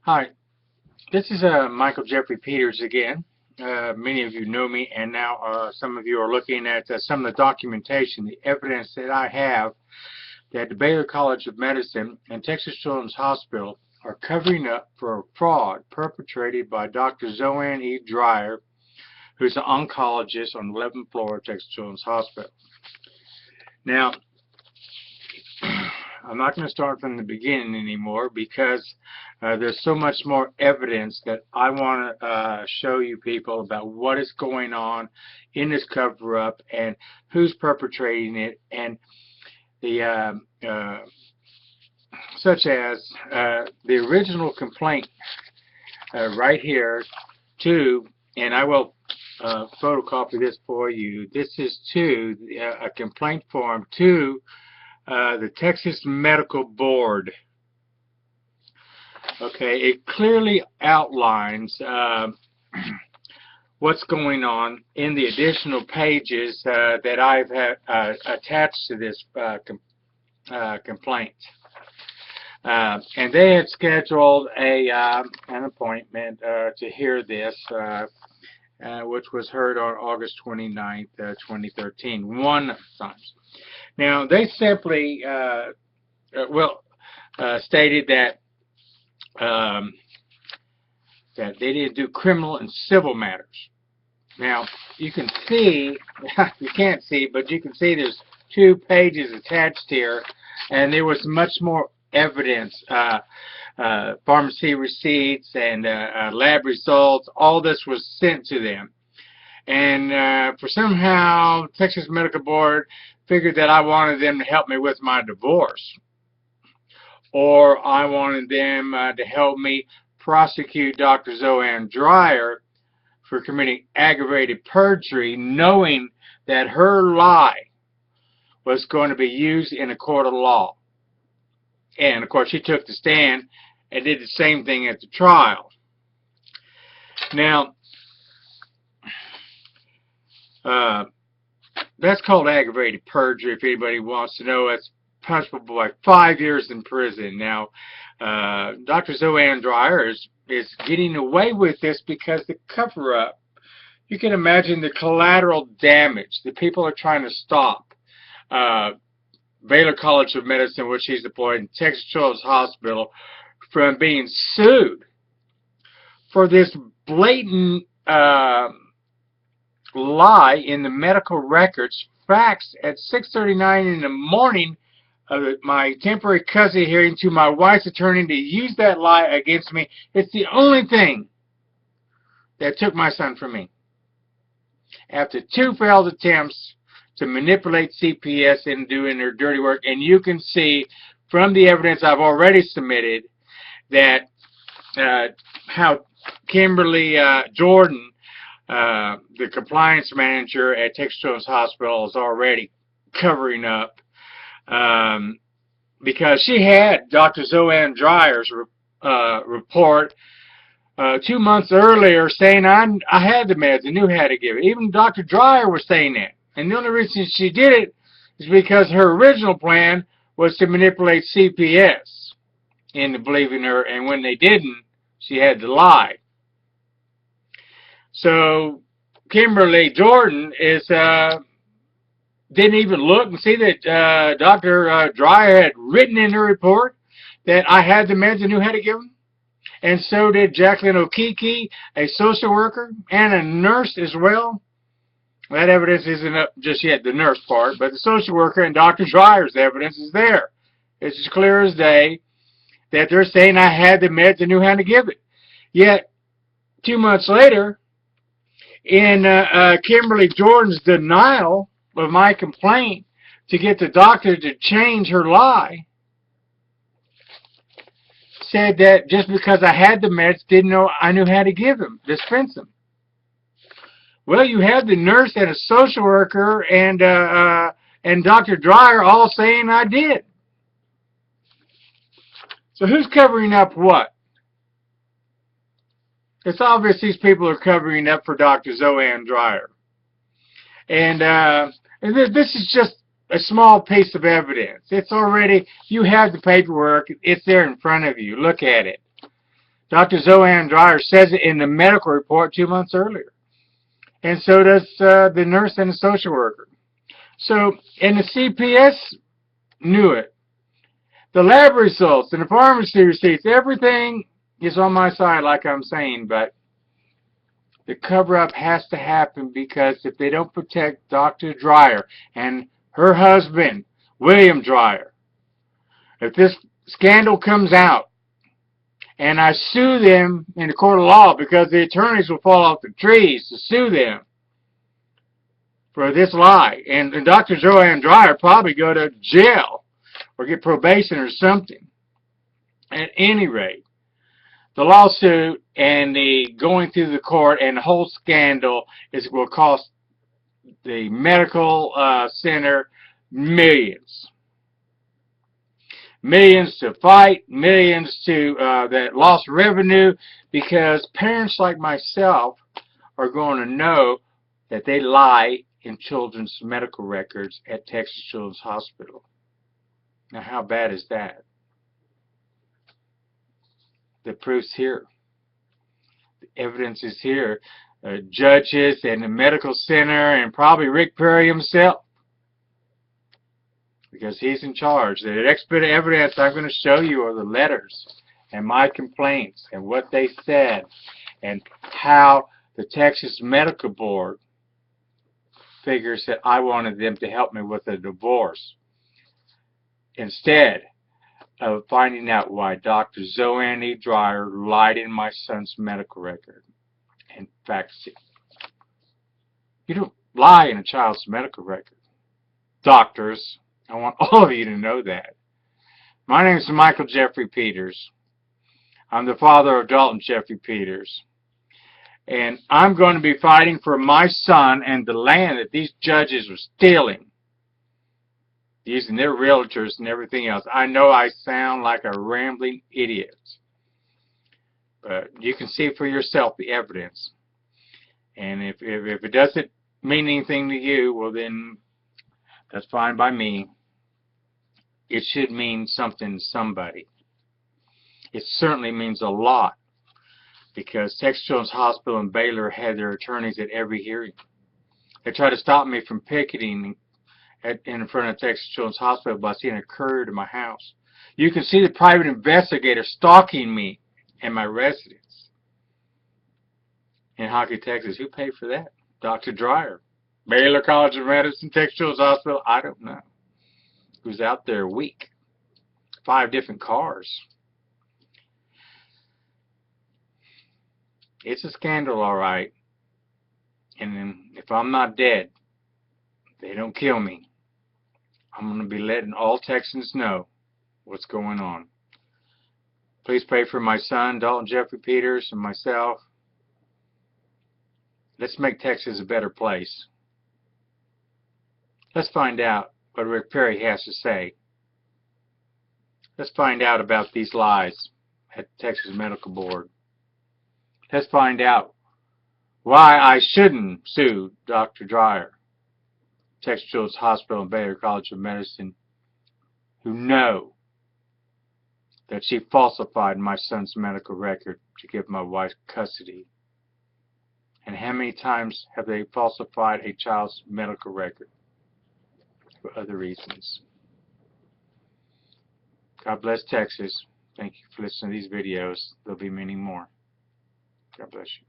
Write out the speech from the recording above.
Hi, this is Michael Jeffrey Peters again. Many of you know me, and now some of you are looking at some of the documentation, the evidence that I have that the Baylor College of Medicine and Texas Children's Hospital are covering up for a fraud perpetrated by Dr. ZoAnn E. Dreyer, who's an oncologist on the 11th floor of Texas Children's Hospital. Now, I'm not going to start from the beginning anymore because there's so much more evidence that I want to show you people about what is going on in this cover-up and who's perpetrating it, and the such as the original complaint right here to, and I will photocopy this for you. This is to a complaint form to the Texas Medical Board. Okay, it clearly outlines what's going on in the additional pages that I've attached to this complaint. And they had scheduled an appointment to hear this, which was heard on August 29th, 2013, one time. Now, they simply, stated that that they didn't do criminal and civil matters. Now, you can see, you can't see, but you can see there's 2 pages attached here, and there was much more evidence, pharmacy receipts and lab results. All this was sent to them. And for somehow, Texas Medical Board figured that I wanted them to help me with my divorce, or I wanted them to help me prosecute Dr. ZoAnn Dreyer for committing aggravated perjury, knowing that her lie was going to be used in a court of law. And of course, she took the stand and did the same thing at the trial. Now, that's called aggravated perjury. If anybody wants to know, it's punishable by 5 years in prison. Now, Dr. ZoAnn Dreyer is getting away with this because the cover-up, you can imagine the collateral damage that people are trying to stop. Baylor College of Medicine, which she's employed, in Texas Children's Hospital, from being sued for this blatant lie in the medical records, faxed at 6:39 in the morning of my temporary custody hearing to my wife's attorney to use that lie against me. It's the only thing that took my son from me. After 2 failed attempts to manipulate CPS in doing their dirty work, and you can see from the evidence I've already submitted that how Kimberly Jordan, the compliance manager at Texas Children's Hospital, is already covering up because she had Dr. ZoAnn Dreyer's report 2 months earlier saying I had the meds and knew how to give it. Even Dr. Dreyer was saying that. And the only reason she did it is because her original plan was to manipulate CPS into believing her, and when they didn't, she had to lie. So Kimberly Jordan didn't even look and see that Dr. Dreyer had written in her report that I had the meds and knew how to give them. And so did Jacqueline Okiki, a social worker, and a nurse as well. That evidence isn't up just yet, the nurse part, but the social worker and Dr. Dreyer's evidence is there. It's as clear as day that they're saying I had the meds and knew how to give it. Yet, 2 months later, in Kimberly Jordan's denial of my complaint to get the doctor to change her lie, said that just because I had the meds, didn't know I knew how to give them, dispense them. Well, you had the nurse and a social worker and Dr. Dreyer all saying I did. So who's covering up what? It's obvious these people are covering up for Dr. ZoAnn Dreyer. And this is just a small piece of evidence. It's already, you have the paperwork. It's there in front of you. Look at it. Dr. ZoAnn Dreyer says it in the medical report 2 months earlier. And so does the nurse and the social worker. So, and the CPS knew it. The lab results and the pharmacy receipts, everything is on my side, like I'm saying, but the cover-up has to happen, because if they don't protect Dr. Dreyer and her husband, William Dreyer, if this scandal comes out and I sue them in the court of law, because the attorneys will fall off the trees to sue them for this lie, and Dr. ZoAnn Dreyer probably go to jail or get probation or something. At any rate, the lawsuit and the going through the court and the whole scandal will cost the medical center millions. Millions to fight, millions to that lost revenue, because parents like myself are going to know that they lie in children's medical records at Texas Children's Hospital. Now, how bad is that? The proof's here. The evidence is here. Judges and the medical center and probably Rick Perry himself, because he's in charge. The expert evidence I'm going to show you are the letters and my complaints and what they said and how the Texas Medical Board figures that I wanted them to help me with a divorce, instead of finding out why Dr. ZoAnn E. Dreyer lied in my son's medical record. In fact, you don't lie in a child's medical record. Doctors, I want all of you to know that. My name is Michael Jeffrey Peters. I'm the father of Dalton Jeffrey Peters. And I'm going to be fighting for my son and the land that these judges were stealing, using their realtors and everything else. I know I sound like a rambling idiot, but you can see for yourself the evidence. And if it doesn't mean anything to you, well then, that's fine by me. It should mean something to somebody. It certainly means a lot, because Texas Children's Hospital in Baylor had their attorneys at every hearing. They tried to stop me from picketing in front of Texas Children's Hospital by seeing a courier to my house. You can see the private investigator stalking me and my residence in Hockey, Texas. Who paid for that? Dr. Dreyer. Baylor College of Medicine, Texas Children's Hospital, I don't know. Who's out there a week? 5 different cars. It's a scandal, all right. And if I'm not dead, they don't kill me, I'm going to be letting all Texans know what's going on. Please pray for my son, Dalton Jeffrey Peters, and myself. Let's make Texas a better place. Let's find out what Rick Perry has to say. Let's find out about these lies at the Texas Medical Board. Let's find out why I shouldn't sue Dr. Dreyer, Texas Children's Hospital and Baylor College of Medicine, who know that she falsified my son's medical record to give my wife custody. And how many times have they falsified a child's medical record for other reasons? God bless Texas. Thank you for listening to these videos. There'll be many more. God bless you.